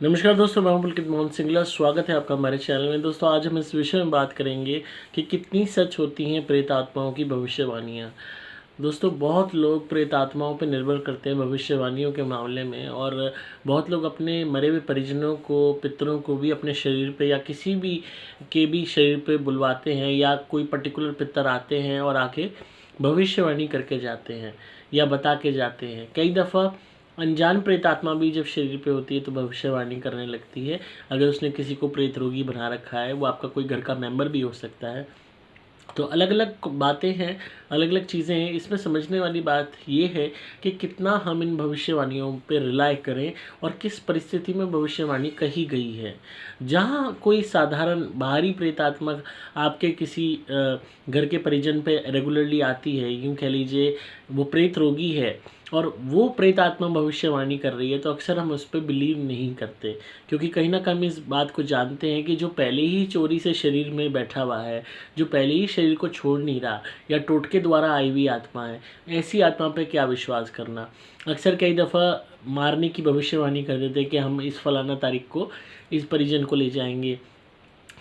नमस्कार दोस्तों, मैं हूं पुलकित मोहन सिंगला। स्वागत है आपका हमारे चैनल में। दोस्तों, आज हम इस विषय में बात करेंगे कि कितनी सच होती हैं प्रेत आत्माओं की भविष्यवाणियाँ। दोस्तों, बहुत लोग प्रेत आत्माओं पर निर्भर करते हैं भविष्यवाणियों के मामले में, और बहुत लोग अपने मरे हुए परिजनों को, पितरों को भी अपने शरीर पे या किसी भी के भी शरीर पे बुलवाते हैं, या कोई पर्टिकुलर पितर आते हैं और आके भविष्यवाणी करके जाते हैं या बता के जाते हैं। कई दफ़ा अनजान प्रेत आत्मा भी जब शरीर पे होती है तो भविष्यवाणी करने लगती है। अगर उसने किसी को प्रेत रोगी बना रखा है, वो आपका कोई घर का मेंबर भी हो सकता है। तो अलग अलग बातें हैं, अलग अलग चीज़ें हैं। इसमें समझने वाली बात ये है कि कितना हम इन भविष्यवाणियों पे रिलाय करें और किस परिस्थिति में भविष्यवाणी कही गई है। जहाँ कोई साधारण बाहरी प्रेतात्मा आपके किसी घर के परिजन पे रेगुलरली आती है, यूँ कह लीजिए वो प्रेत रोगी है और वो प्रेत आत्मा भविष्यवाणी कर रही है, तो अक्सर हम उस पर बिलीव नहीं करते, क्योंकि कहीं ना कहीं हम इस बात को जानते हैं कि जो पहले ही चोरी से शरीर में बैठा हुआ है, जो पहले ही शरीर को छोड़ नहीं रहा, या टोटके द्वारा आई हुई आत्मा है, ऐसी आत्मा पे क्या विश्वास करना। अक्सर कई दफ़ा मारने की भविष्यवाणी कर देते हैं कि हम इस फलाना तारीख को इस परिजन को ले जाएंगे।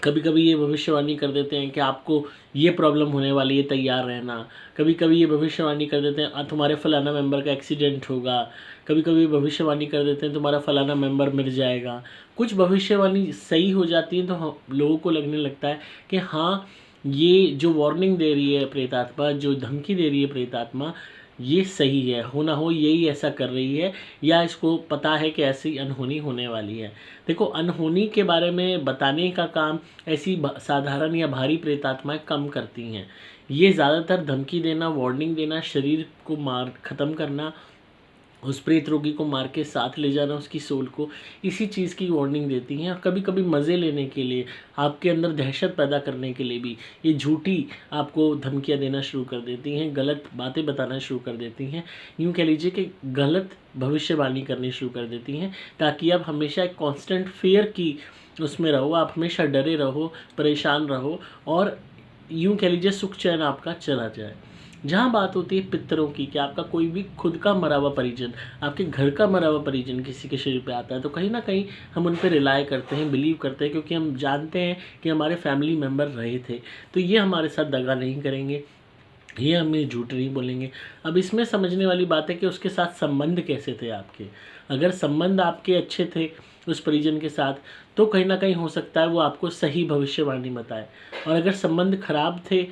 कभी कभी ये भविष्यवाणी कर देते हैं कि आपको ये प्रॉब्लम होने वाली है, तैयार रहना। कभी कभी ये भविष्यवाणी कर देते हैं तुम्हारे फलाना मेंबर का एक्सीडेंट होगा। कभी कभी भविष्यवाणी कर देते हैं तुम्हारा फलाना मेंबर मर जाएगा। कुछ भविष्यवाणी सही हो जाती है तो लोगों को लगने लगता है कि हाँ, ये जो वार्निंग दे रही है प्रेतात्मा, जो धमकी दे रही है प्रेतात्मा, ये सही है, हो ना हो यही ऐसा कर रही है, या इसको पता है कि ऐसी अनहोनी होने वाली है। देखो, अनहोनी के बारे में बताने का काम ऐसी साधारण या भारी प्रेतात्माएं कम करती हैं। ये ज़्यादातर धमकी देना, वार्निंग देना, शरीर को मार ख़त्म करना, उस प्रेत रोगी को मार के साथ ले जाना उसकी सोल को, इसी चीज़ की वार्निंग देती हैं। और कभी कभी मज़े लेने के लिए, आपके अंदर दहशत पैदा करने के लिए भी ये झूठी आपको धमकियाँ देना शुरू कर देती हैं, गलत बातें बताना शुरू कर देती हैं। यूँ कह लीजिए कि गलत भविष्यवाणी करनी शुरू कर देती हैं, ताकि आप हमेशा एक कांस्टेंट फियर की उसमें रहो, आप हमेशा डरे रहो, परेशान रहो, और यूँ कह लीजिए सुख चैन आपका चला जाए। जहाँ बात होती है पितरों की, कि आपका कोई भी खुद का मरा हुआ परिजन, आपके घर का मरा हुआ परिजन किसी के शरीर पे आता है, तो कहीं ना कहीं हम उन पर रिलाय करते हैं, बिलीव करते हैं, क्योंकि हम जानते हैं कि हमारे फैमिली मेम्बर रहे थे, तो ये हमारे साथ दगा नहीं करेंगे, ये हमें झूठ नहीं बोलेंगे। अब इसमें समझने वाली बात है कि उसके साथ संबंध कैसे थे आपके। अगर संबंध आपके अच्छे थे उस परिजन के साथ, तो कहीं ना कहीं हो सकता है वो आपको सही भविष्यवाणी बताए। और अगर संबंध खराब थे,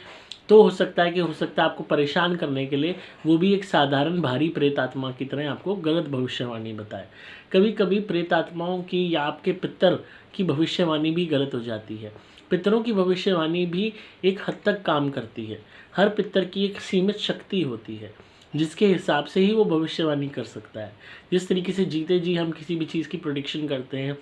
तो हो सकता है आपको परेशान करने के लिए वो भी एक साधारण भारी प्रेत आत्मा की तरह आपको गलत भविष्यवाणी बताए। कभी कभी प्रेत आत्माओं की या आपके पितर की भविष्यवाणी भी गलत हो जाती है। पितरों की भविष्यवाणी भी एक हद तक काम करती है। हर पितर की एक सीमित शक्ति होती है, जिसके हिसाब से ही वो भविष्यवाणी कर सकता है। जिस तरीके से जीते जी हम किसी भी चीज़ की प्रोडिक्शन करते हैं,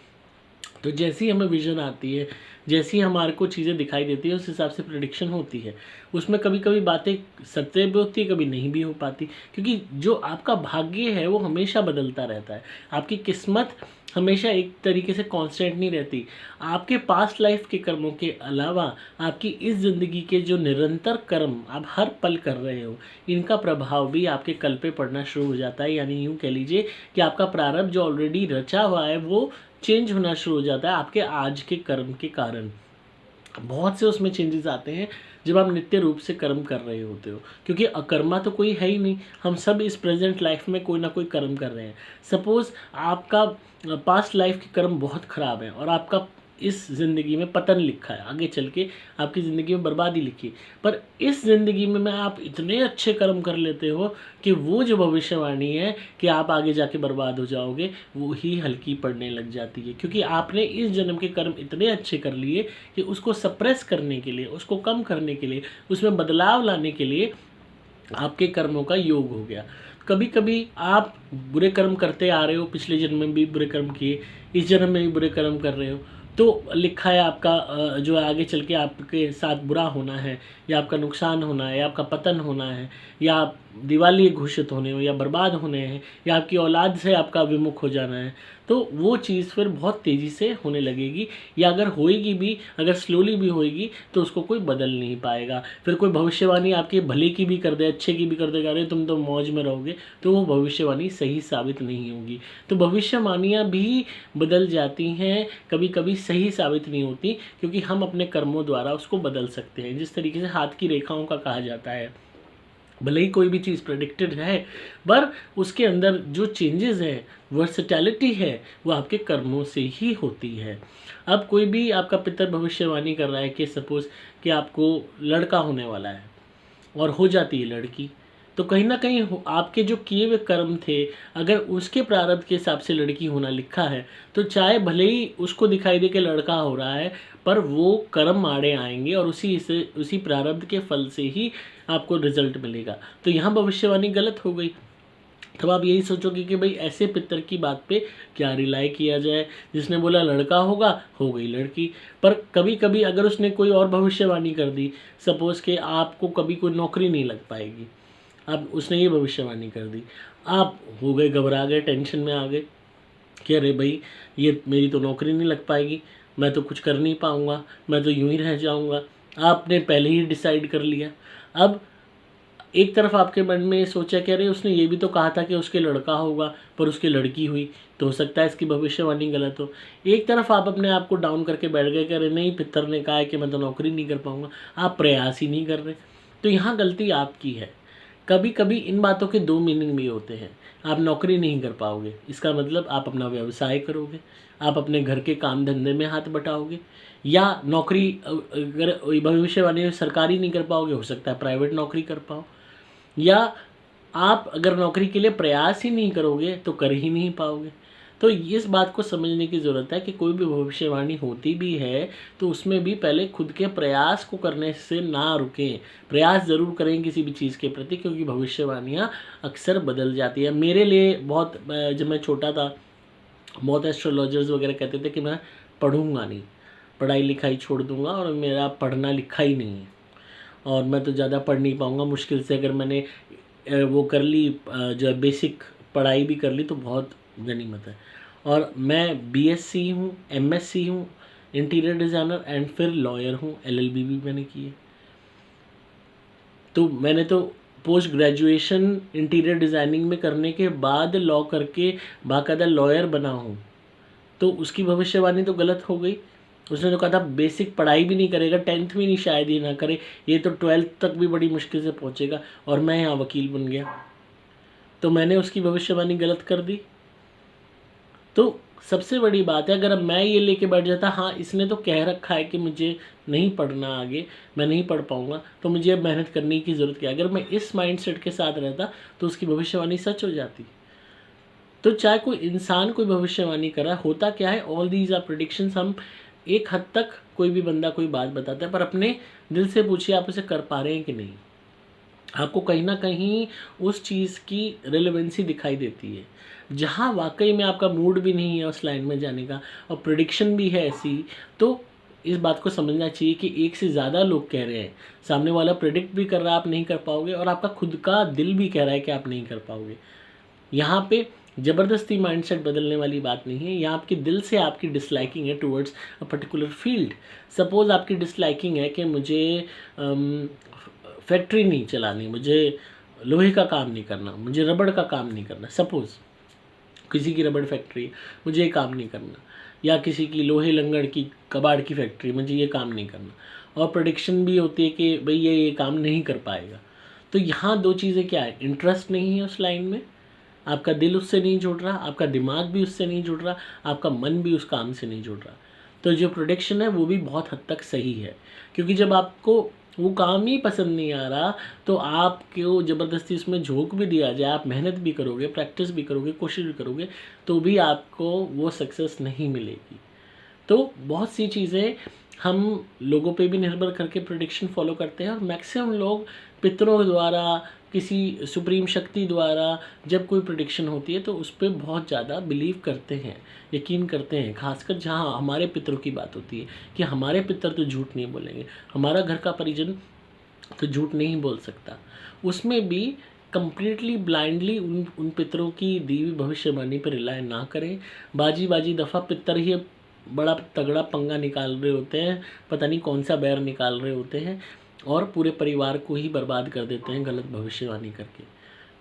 तो जैसी हमें विज़न आती है, जैसी हमारे को चीज़ें दिखाई देती है, उस हिसाब से प्रेडिक्शन होती है। उसमें कभी कभी बातें सत्य भी होती है, कभी नहीं भी हो पाती, क्योंकि जो आपका भाग्य है वो हमेशा बदलता रहता है। आपकी किस्मत हमेशा एक तरीके से कांस्टेंट नहीं रहती। आपके पास्ट लाइफ के कर्मों के अलावा आपकी इस ज़िंदगी के जो निरंतर कर्म आप हर पल कर रहे हो, इनका प्रभाव भी आपके कल पे पड़ना शुरू हो जाता है। यानी यूँ कह लीजिए कि आपका प्रारब्ध जो ऑलरेडी रचा हुआ है वो चेंज होना शुरू हो जाता है आपके आज के कर्म के कारण। बहुत से उसमें चेंजेस आते हैं जब आप नित्य रूप से कर्म कर रहे होते हो, क्योंकि अकर्मा तो कोई है ही नहीं। हम सब इस प्रेजेंट लाइफ में कोई ना कोई कर्म कर रहे हैं। सपोज़ आपका पास्ट लाइफ के कर्म बहुत ख़राब है और आपका इस ज़िंदगी में पतन लिखा है, आगे चल के आपकी ज़िंदगी में बर्बादी लिखी, पर इस ज़िंदगी में आप इतने अच्छे कर्म कर लेते हो कि वो जो भविष्यवाणी है कि आप आगे जाके बर्बाद हो जाओगे, वो ही हल्की पड़ने लग जाती है, क्योंकि आपने इस जन्म के कर्म इतने अच्छे कर लिए कि उसको सप्रेस करने के लिए, उसको कम करने के लिए, उसमें बदलाव लाने के लिए आपके कर्मों का योग हो गया। कभी कभी आप बुरे कर्म करते आ रहे हो, पिछले जन्म में भी बुरे कर्म किए, इस जन्म में भी बुरे कर्म कर रहे हो, तो लिखा है आपका जो आगे चल के आपके साथ बुरा होना है, या आपका नुकसान होना है, या आपका पतन होना है, या आप दिवालिया घोषित होने हो, या बर्बाद होने हैं, या आपकी औलाद से आपका विमुख हो जाना है, तो वो चीज़ फिर बहुत तेज़ी से होने लगेगी, या अगर होएगी भी, अगर स्लोली भी होएगी तो उसको कोई बदल नहीं पाएगा। फिर कोई भविष्यवाणी आपके भले की भी कर दे, अच्छे की भी कर देगा, अरे तुम तो मौज में रहोगे, तो वो भविष्यवाणी सही साबित नहीं होगी। तो भविष्यवाणियाँ भी बदल जाती हैं, कभी कभी सही साबित नहीं होती, क्योंकि हम अपने कर्मों द्वारा उसको बदल सकते हैं। जिस तरीके से हाथ की रेखाओं का कहा जाता है, भले ही कोई भी चीज़ प्रेडिक्टेड है, पर उसके अंदर जो चेंजेस है, वर्सेटैलिटी है, वो आपके कर्मों से ही होती है। अब कोई भी आपका पितर भविष्यवाणी कर रहा है कि सपोज़ कि आपको लड़का होने वाला है और हो जाती है लड़की, तो कहीं ना कहीं आपके जो किए हुए कर्म थे, अगर उसके प्रारब्ध के हिसाब से लड़की होना लिखा है, तो चाहे भले ही उसको दिखाई दे कि लड़का हो रहा है, पर वो कर्म आड़े आएंगे और उसी प्रारब्ध के फल से ही आपको रिजल्ट मिलेगा। तो यहाँ भविष्यवाणी गलत हो गई। तब आप यही सोचोगे कि भाई ऐसे पितर की बात पे क्या रिलाई किया जाए, जिसने बोला लड़का होगा, हो गई लड़की। पर कभी कभी अगर उसने कोई और भविष्यवाणी कर दी, सपोज़ कि आपको कभी कोई नौकरी नहीं लग पाएगी, अब उसने ये भविष्यवाणी कर दी, आप हो गए, घबरा गए, टेंशन में आ गए कि अरे भाई ये मेरी तो नौकरी नहीं लग पाएगी, मैं तो कुछ कर नहीं पाऊँगा, मैं तो यूं ही रह जाऊँगा। आपने पहले ही डिसाइड कर लिया। अब एक तरफ आपके मन में ये सोचा कि अरे उसने ये भी तो कहा था कि उसके लड़का होगा, पर उसकी लड़की हुई, तो हो सकता है इसकी भविष्यवाणी गलत हो। एक तरफ आप अपने आप को डाउन करके बैठ गए कि अरे नहीं, पितर ने कहा है कि मैं तो नौकरी नहीं कर पाऊँगा, आप प्रयास ही नहीं कर रहे। तो यहाँ गलती आपकी है। कभी कभी इन बातों के दो मीनिंग भी होते हैं। आप नौकरी नहीं कर पाओगे, इसका मतलब आप अपना व्यवसाय करोगे, आप अपने घर के काम धंधे में हाथ बटाओगे, या नौकरी अगर भविष्यवाणी में सरकारी नहीं कर पाओगे, हो सकता है प्राइवेट नौकरी कर पाओ, या आप अगर नौकरी के लिए प्रयास ही नहीं करोगे तो कर ही नहीं पाओगे। तो इस बात को समझने की ज़रूरत है कि कोई भी भविष्यवाणी होती भी है तो उसमें भी पहले खुद के प्रयास को करने से ना रुकें। प्रयास ज़रूर करें किसी भी चीज़ के प्रति, क्योंकि भविष्यवाणियाँ अक्सर बदल जाती है। मेरे लिए बहुत, जब मैं छोटा था, बहुत एस्ट्रोलॉजर्स वगैरह कहते थे कि मैं पढ़ूंगा नहीं, पढ़ाई लिखाई छोड़ दूंगा, और मेरा पढ़ना लिखा ही नहीं है, और मैं तो ज़्यादा पढ़ नहीं पाऊँगा। मुश्किल से अगर मैंने वो कर ली, जो बेसिक पढ़ाई भी कर ली, तो बहुत गनीमत है। और मैं बीएससी हूँ, एमएससी हूँ, इंटीरियर डिज़ाइनर, एंड फिर लॉयर हूँ, एलएलबी भी मैंने की है। तो मैंने तो पोस्ट ग्रेजुएशन इंटीरियर डिज़ाइनिंग में करने के बाद लॉ करके बाकायदा लॉयर बना हूँ। तो उसकी भविष्यवाणी तो गलत हो गई। उसने तो कहा था बेसिक पढ़ाई भी नहीं करेगा, 10th भी नहीं शायद ही ना करे, ये तो 12th तक भी बड़ी मुश्किल से पहुंचेगा, और मैं यहाँ वकील बन गया। तो मैंने उसकी भविष्यवाणी गलत कर दी। तो सबसे बड़ी बात है, अगर अब मैं ये लेके बैठ जाता, हाँ इसने तो कह रखा है कि मुझे नहीं पढ़ना आगे, मैं नहीं पढ़ पाऊँगा, तो मुझे अब मेहनत करने की ज़रूरत क्या है, अगर मैं इस माइंडसेट के साथ रहता तो उसकी भविष्यवाणी सच हो जाती। तो चाहे कोई इंसान कोई भविष्यवाणी कर रहा है, होता क्या है, ऑल दीज आर प्रेडिक्शंस। हम एक हद तक कोई भी बंदा कोई बात बताता है, पर अपने दिल से पूछिए आप उसे कर पा रहे हैं कि नहीं। आपको कहीं ना कहीं उस चीज़ की रिलेवेंसी दिखाई देती है, जहाँ वाकई में आपका मूड भी नहीं है उस लाइन में जाने का, और प्रेडिक्शन भी है ऐसी। तो इस बात को समझना चाहिए कि एक से ज़्यादा लोग कह रहे हैं, सामने वाला प्रेडिक्ट भी कर रहा है आप नहीं कर पाओगे, और आपका खुद का दिल भी कह रहा है कि आप नहीं कर पाओगे। यहाँ पे ज़बरदस्ती माइंडसेट बदलने वाली बात नहीं है, यहाँ आपके दिल से आपकी डिसलाइकिंग है towards a particular field. Suppose आपकी डिसलाइकिंग है कि मुझे फैक्ट्री नहीं चलानी, मुझे लोहे का काम नहीं करना, मुझे रबड़ का काम नहीं करना। सपोज़ किसी की रबड़ फैक्ट्री है, मुझे ये काम नहीं करना, या किसी की लोहे लंगड़ की कबाड़ की फैक्ट्री, मुझे ये काम नहीं करना, और प्रेडिक्शन भी होती है कि भाई ये काम नहीं कर पाएगा। तो यहाँ दो चीज़ें क्या है, इंटरेस्ट नहीं है उस लाइन में, आपका दिल उससे नहीं जुड़ रहा, आपका दिमाग भी उससे नहीं जुड़ रहा, आपका मन भी उस काम से नहीं जुड़ रहा। तो जो प्रोडिक्शन है वो भी बहुत हद तक सही है, क्योंकि जब आपको वो काम ही पसंद नहीं आ रहा, तो आपको ज़बरदस्ती उसमें झोंक भी दिया जाए, आप मेहनत भी करोगे, प्रैक्टिस भी करोगे, कोशिश भी करोगे, तो भी आपको वो सक्सेस नहीं मिलेगी। तो बहुत सी चीज़ें हम लोगों पे भी निर्भर करके प्रेडिक्शन फॉलो करते हैं, और मैक्सिमम लोग पितरों द्वारा किसी सुप्रीम शक्ति द्वारा जब कोई प्रेडिक्शन होती है तो उस पर बहुत ज़्यादा बिलीव करते हैं, यकीन करते हैं। खासकर जहाँ हमारे पितरों की बात होती है कि हमारे पितर तो झूठ नहीं बोलेंगे, हमारा घर का परिजन तो झूठ नहीं बोल सकता, उसमें भी कंप्लीटली ब्लाइंडली उन पितरों की दी हुई भविष्यवाणी पर रिलाय ना करें। बाजी दफ़ा पितर ही बड़ा तगड़ा पंगा निकाल रहे होते हैं, पता नहीं कौन सा बैर निकाल रहे होते हैं और पूरे परिवार को ही बर्बाद कर देते हैं गलत भविष्यवाणी करके।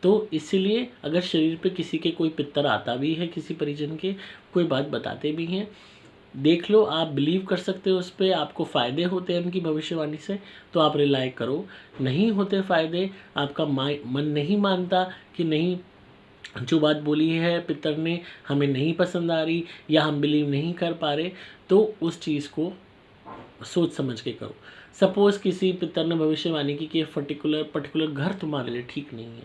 तो इसीलिए अगर शरीर पे किसी के कोई पितर आता भी है, किसी परिजन के कोई बात बताते भी हैं, देख लो, आप बिलीव कर सकते हो उस पर, आपको फ़ायदे होते हैं उनकी भविष्यवाणी से तो आप रिलाय करो। नहीं होते फ़ायदे, आपका मन नहीं मानता कि नहीं जो बात बोली है पितर ने हमें नहीं पसंद आ रही या हम बिलीव नहीं कर पा रहे, तो उस चीज़ को सोच समझ के करो। सपोज़ किसी पितर ने भविष्यवाणी की कि पर्टिकुलर घर तुम्हारे लिए ठीक नहीं है,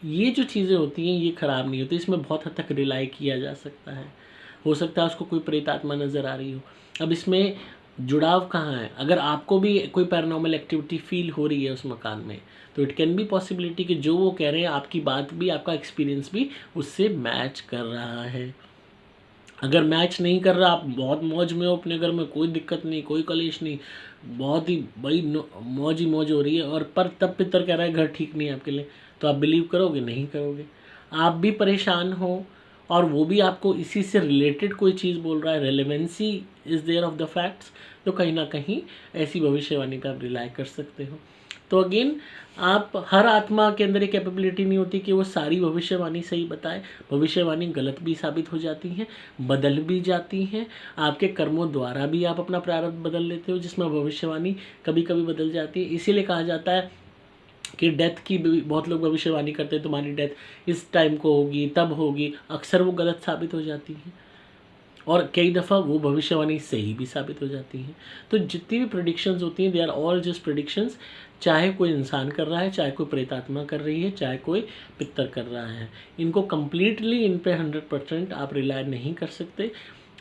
ये जो चीज़ें होती हैं ये ख़राब नहीं होती, इसमें बहुत हद तक रिलाई किया जा सकता है। हो सकता है उसको कोई प्रेत आत्मा नज़र आ रही हो। अब इसमें जुड़ाव कहाँ है? अगर आपको भी कोई पैरानॉर्मल एक्टिविटी फील हो रही है उस मकान में, तो इट कैन बी पॉसिबिलिटी कि जो वो कह रहे हैं आपकी बात भी, आपका एक्सपीरियंस भी उससे मैच कर रहा है। अगर मैच नहीं कर रहा, आप बहुत मौज में हो अपने घर में, कोई दिक्कत नहीं, कोई कलेश नहीं, बहुत ही बड़ी मौज ही मौज हो रही है, और पर तब पितर कह रहा है घर ठीक नहीं है आपके लिए, तो आप बिलीव करोगे? नहीं करोगे। आप भी परेशान हो और वो भी आपको इसी से रिलेटेड कोई चीज़ बोल रहा है, relevancy is there of the facts, तो कहीं ना कहीं ऐसी भविष्यवाणी पर आप रिलाई कर सकते हो। तो अगेन, आप हर आत्मा के अंदर एक कैपेबिलिटी नहीं होती कि वो सारी भविष्यवाणी सही बताए। भविष्यवाणी गलत भी साबित हो जाती हैं, बदल भी जाती हैं। आपके कर्मों द्वारा भी आप अपना प्रारब्ध बदल लेते हो, जिसमें भविष्यवाणी कभी कभी बदल जाती है। इसीलिए कहा जाता है कि डेथ की भी बहुत लोग भविष्यवाणी करते हैं, तुम्हारी डेथ इस टाइम को होगी, तब होगी, अक्सर वो गलत साबित हो जाती है और कई दफ़ा वो भविष्यवाणी सही भी साबित हो जाती हैं। तो जितनी भी प्रेडिक्शंस होती हैं, they are all just predictions, चाहे कोई इंसान कर रहा है, चाहे कोई प्रेतात्मा कर रही है, चाहे कोई पितर कर रहा है। इनको कम्प्लीटली इन पे 100% आप रिलाय नहीं कर सकते।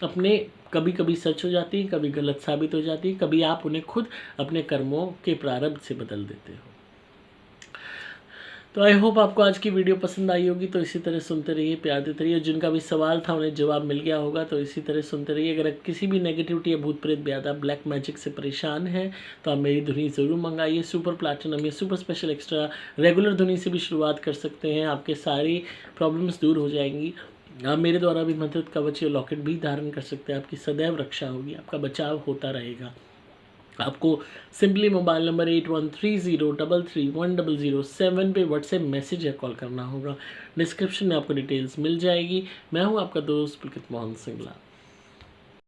अपने कभी कभी सच हो जाती है, कभी गलत साबित हो जाती है, कभी आप उन्हें खुद अपने कर्मों के प्रारब्ध से बदल देते हो। तो आई होप आपको आज की वीडियो पसंद आई होगी। तो इसी तरह सुनते रहिए, प्यार देते रहिए। जिनका भी सवाल था उन्हें जवाब मिल गया होगा, तो इसी तरह सुनते रहिए। अगर किसी भी नेगेटिविटी या भूत प्रेत ब्यादा ब्लैक मैजिक से परेशान है तो आप मेरी धुनी ज़रूर मंगाइए। सुपर प्लैटिनम या सुपर स्पेशल एक्स्ट्रा रेगुलर धुनी से भी शुरुआत कर सकते हैं, आपके सारी प्रॉब्लम्स दूर हो जाएंगी। आप मेरे द्वारा भी मदद कवच या लॉकेट भी धारण कर सकते हैं, आपकी सदैव रक्षा होगी, आपका बचाव होता रहेगा। आपको सिंपली मोबाइल नंबर 8130331007 पे व्हाट्सएप मैसेज या कॉल करना होगा। डिस्क्रिप्शन में आपको डिटेल्स मिल जाएगी। मैं हूं आपका दोस्त पुलकित मोहन सिंगला।